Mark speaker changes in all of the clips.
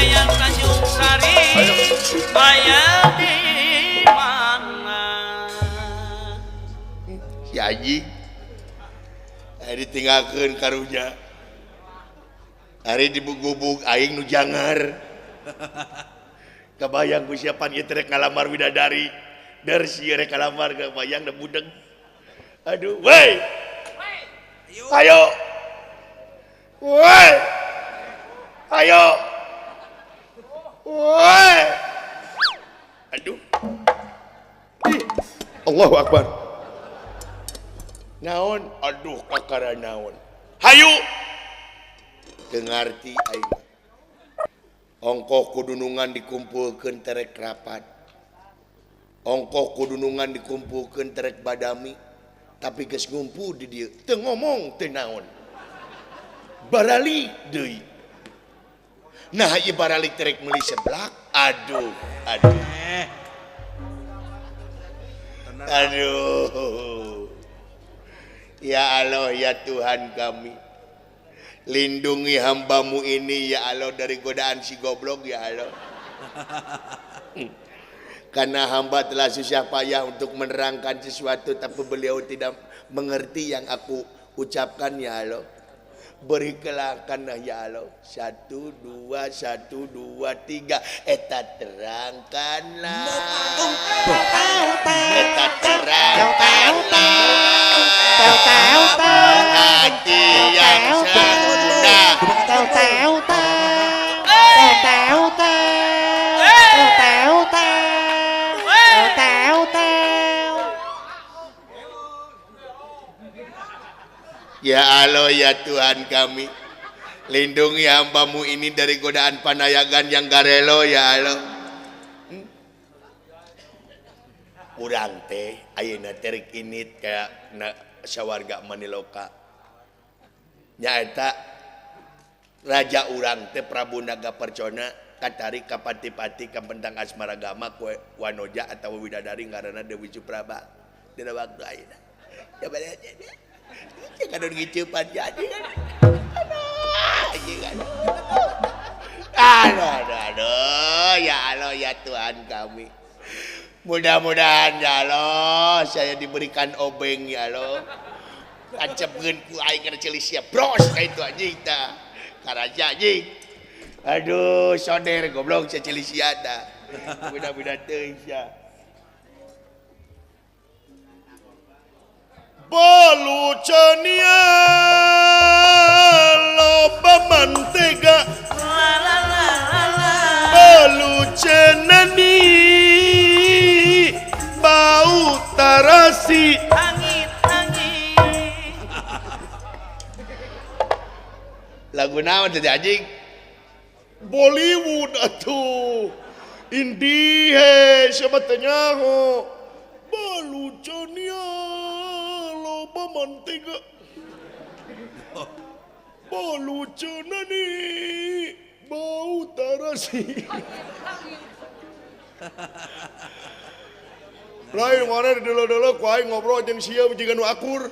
Speaker 1: yang Tanjung Sari aya di mana
Speaker 2: si Aji hari ditinggalkeun karunya hari dibugubug aing nu jangar kebayang ku siapan ieu teh ngalamar widadari dari si rek ngalamar kebayang da budeg aduh wey ayo wey ayo wey aduh ih Allahu Akbar naon aduh kakara naon hayu teu ngarti aing ongkoh kudunungan dikumpulkeun terek rapat ongkoh kudunungan dikumpulkeun terek badami tapi geus ngumpul di dieu teu ngomong teu naon barali deui nah ieu barali terek meuli seblak aduh ya Allah ya Tuhan kami lindungi hambamu ini ya Allah dari godaan si goblok ya Allah karena hamba telah susah payah untuk menerangkan sesuatu tapi beliau tidak mengerti yang aku ucapkan ya Allah berikanlah ya Allah 1 2 1 2 3 eta terangkanlah eta terangkanlah hati yang sudah ya Allah ya Tuhan kami lindungi hambamu ini dari godaan panayagan yang garelo ya Allah urang teh ayeuna terik init kayak sawarga Maniloka nyaeta raja urang teh Prabu Naga Percona katari ka pati-pati ka pentang asmaragama ku wanoja atawa widadari ngaranna Dewi Supraba dina waktu ayeuna ya bade kadon ngiceupan jadi aduh ya Allah ya Tuhan kami mudah-mudahan ya Allah saya diberikan obeng ya Allah ancepkeun ku aing kana celisia bros ka itu anjing tah karaja anjing aduh soder goblok saya celisia tah mudah-mudahan teuing sia balucania loba mantega balucenani bau tarasi angin lagu naon teh anjing Bollywood atuh indie he siapa teh nyaho balucania loba mantega balucenani bau tarasi lain mana dulu-dulu ku aing ngobrol jeung sia jiga nu akur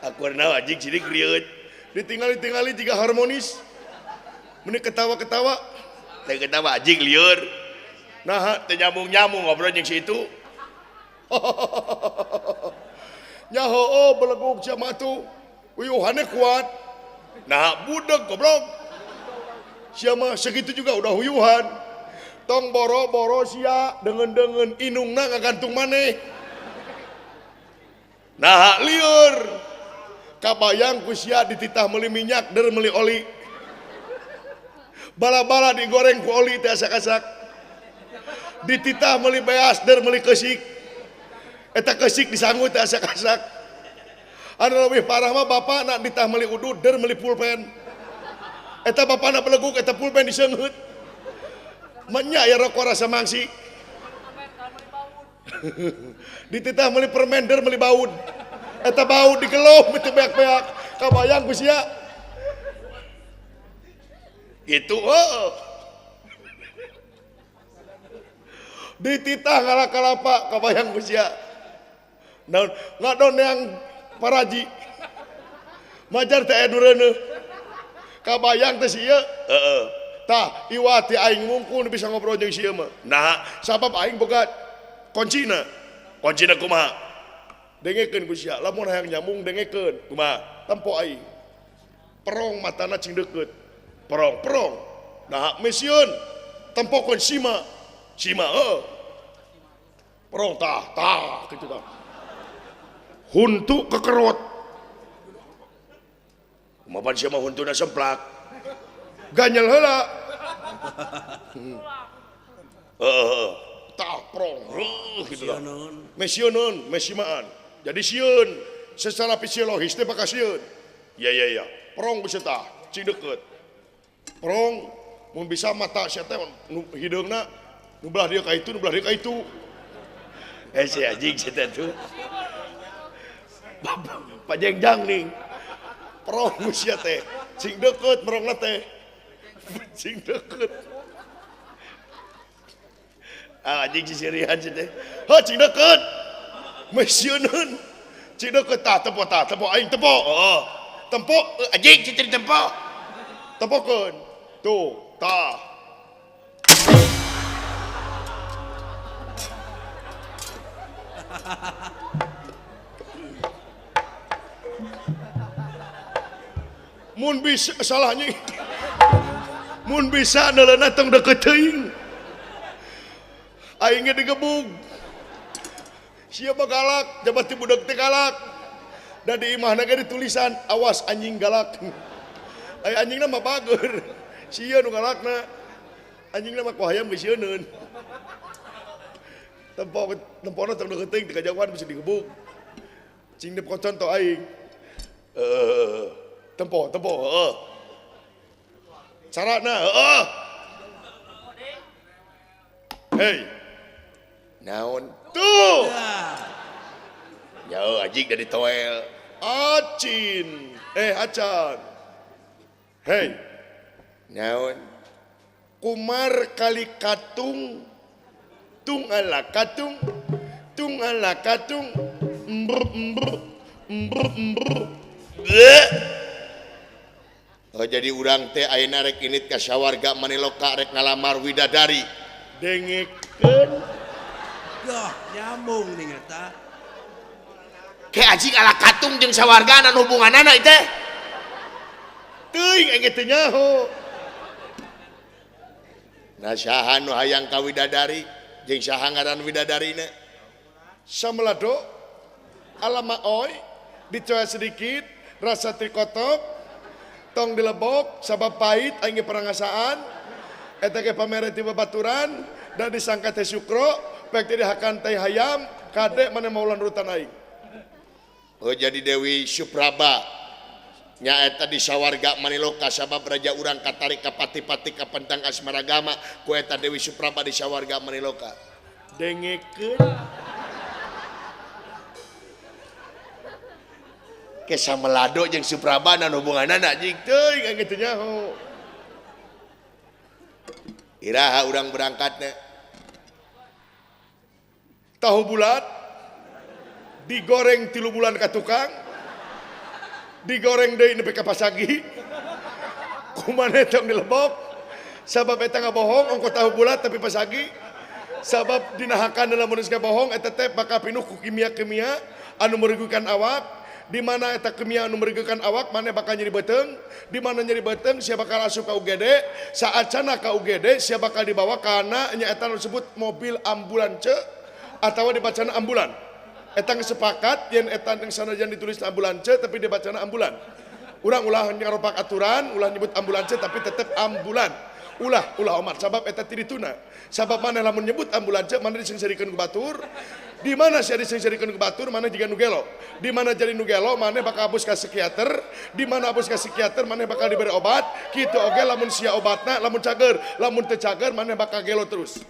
Speaker 2: akur naon anjing sidik rieut ditinggali jiga harmonis meni ketawa-ketawa teh ketawa anjing lieur nah teh nyambung-nyambung ngobrol jeung si itu nyaho beleguk sia matu uyuhannya kuat nah budak goblok sia mah segitu juga udah uyuhan tong boro-boro sia dengan inungna ngagantung maneh nah lieur kabayang ku sia dititah meuli minyak der meuli oli bala-bala digoreng ku oli teh asak-asak dititah meuli beas der meuli keusik eta keusik disangut teh asak-asak anu leuwih parah mah bapak nak ditah meuli udud der meuli pulpen eta bapana beleguk eta pulpen diseungeut menya ya rokok rasa mangsi dititah meuli permen der meuli baud eta baud digeloh teu beak-beak kabayang ku sia gitu dititah kalapa kabayang ku sia naon ngadon yang paraji majar teh edureuneuh kabayang teh sia
Speaker 3: tah iwati aing mungkul bisa ngobrol jeung si mah. Nah, sabab aing boga kuncina. Kuncina kumaha? Dengekeun ku sia, lamun hayang nyambung dengekeun. Kumaha? Tempo aing. Perong matana cing deukeut. Perong. Nah, misieun tempokeun sima. Perong tah kitu tah. Huntu kekerot. Kumaha sia mah huntuna semplak. Ganyel heula. Tah prong gitu lah. Mesionon, mesimaan. Jadi sieun secara fisiologis teh bakal sieun. Ya. Prong bisa tah, cing deukeut. Prong mun bisa mata sia teh hideungna nu belah dia ka itu, si anjing sia tuh. Pajengjang nih. Prong sia teh, cing deukeut prongna teh. Cing deket anjing sisirian sih teh cing deket mesioneun cing deket tempo aing tempo tempo anjing cing tempo tempokeun tuh tah mun bisa salahnya mun bisa neuleuna tong deket teuing aing ge digebug sia mah galak jabat ti budak teh galak dan di imahna ge ditulisan awas anjing galak aya anjingna mah bager sia nu galakna anjingna mah ku hayam geus sieunneun tempona tong deket teuing ti kajauhan bisa digebug cing dep contoh aing tempo carana hei naon tuh ya anjing dari toel acan hei naon kumar kali katung tung ala katung jadi urang teh ayeuna rek init ka sawarga Maniloka rek ngalamar widadari dengekeun
Speaker 4: yah nyambung nih eta
Speaker 2: ke anjing ala katung jeung sawarga anu hubunganana teh teuing engge teu nyaho nah saha nu hayang ka widadari jeung saha ngaran widadarina samelado alama oi dicoya sedikit rasa trikotok tong dilebok sabab pahit aing ge perangasaan eta ge pamere ti babaturan dan disangka teh sukro pek teh dihakan teh hayam kade mana maulan rutan aing jadi Dewi Supraba nyaeta di sawarga Maniloka sabab raja urang katarik ka pati-pati ka pentang asmaragama ku eta Dewi Supraba di sawarga Maniloka dengekeun Kesa Melado jeung Supraba dan hubunganana anjing teuing engge teu nyaho. Iraha urang berangkatna. Tahu bulat digoreng 3 bulan ka tukang. Digoreng deui nepi ka pasagi. Kumaneh tong dilebok. Sabab eta ngabohong ongko tahu bulat tapi pasagi. Sabab dinahakan dalam manusia bohong eta teh bakal pinuh ku kimia-kimia anu merugikan awak. Di mana eta kimia anu merugikan awak mana bakal nyeri beteung, di mana nyeri beteung sia bakal asup ka UGD, saat cenah ka UGD sia bakal dibawa kana nya eta disebut mobil ambulans atawa dibacana ambulan. Eta sepakat yen eta sanajan ditulis ambulans tapi dibacana ambulan. Urang ulah ngaropak aturan, ulah nyebut ambulans tapi tetep ambulan. Ulah omat sabab eta tirituna. Sabab mana lamun nyebut ambulans mana disengsirikeun ku batur. Di mana sia disengsirikeun ku batur mana jiga nu gelo. Di mana jadi nu gelo mana bakal abus ka psikiater. Di mana abus ka psikiater mana bakal diberi obat. Kitu oge lamun sia obatna lamun cager, lamun teu cager mana bakal gelo terus.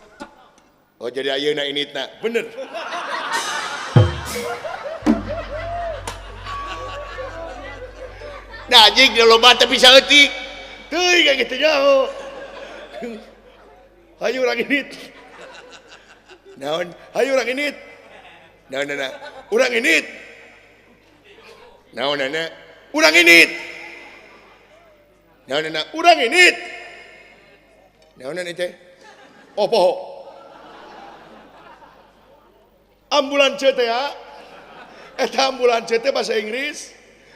Speaker 2: Oh jadi ayeuna initna. Bener. Nah jig loba tapi saeutik. Teuing ka kitu nyaho. Hayu urang init. Naon? Hayu urang init. Naon urang init. Naon urang init. Naon urang init. Naonan itu?
Speaker 3: Oh poho. Ambulans teh ya. Eta ambulans teh bahasa Inggris,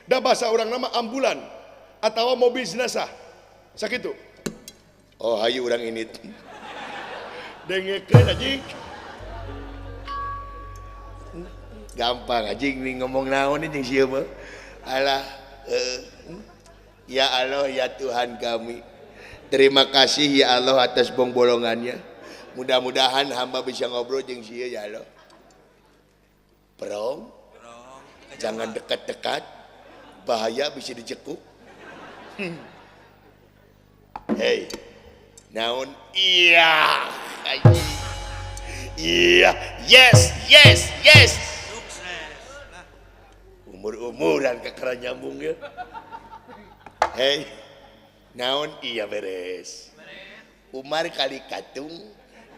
Speaker 3: da bahasa orang nama ambulan atau mobil jenazah. Sakitu.
Speaker 2: Oh hayu urang ini.
Speaker 3: Dengekeun anjing.
Speaker 2: Gampang anjing nih ngomong naon nih jeung sieu mah. Alah ya Allah ya Tuhan kami. Terima kasih ya Allah atas bolongannya. Mudah-mudahan hamba bisa ngobrol jeung sieu ya Allah. Prong, jangan dekat-dekat, bahaya bisa dicekuk. Hei, naon? Iya, iya, yes. Umur-umuran kekeran nyambung ya. Hei, naon? Iya beres. Umar kali katung,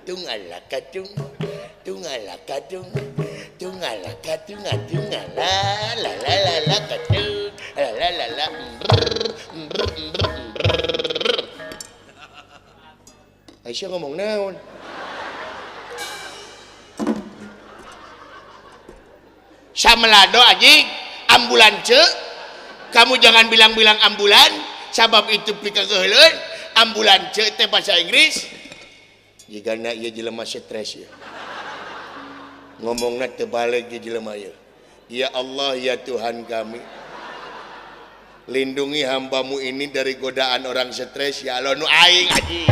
Speaker 2: tungala katung, tungala katung. Tungala katung la katung la Aisyah ngomong naon Samelado anjing ambulan ceu kamu jangan bilang-bilang ambulan sabab itu pika keheuleuan ambulan ceu teh bahasa Inggris jigana ieu jelema stres ya ngomongna terbalik di jelema ya. Ya Allah ya Tuhan kami. Lindungi hambamu ini dari godaan orang stres ya Allah nu aing anjing.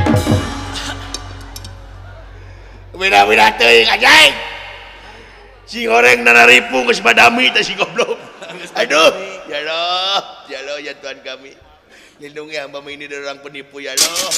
Speaker 2: Beda-beda teuing anjing. Si goreng nanaripu geus badami teh si goblok. Aduh, ya Allah ya Tuhan kami. Lindungi hambamu ini dari orang penipu ya Allah.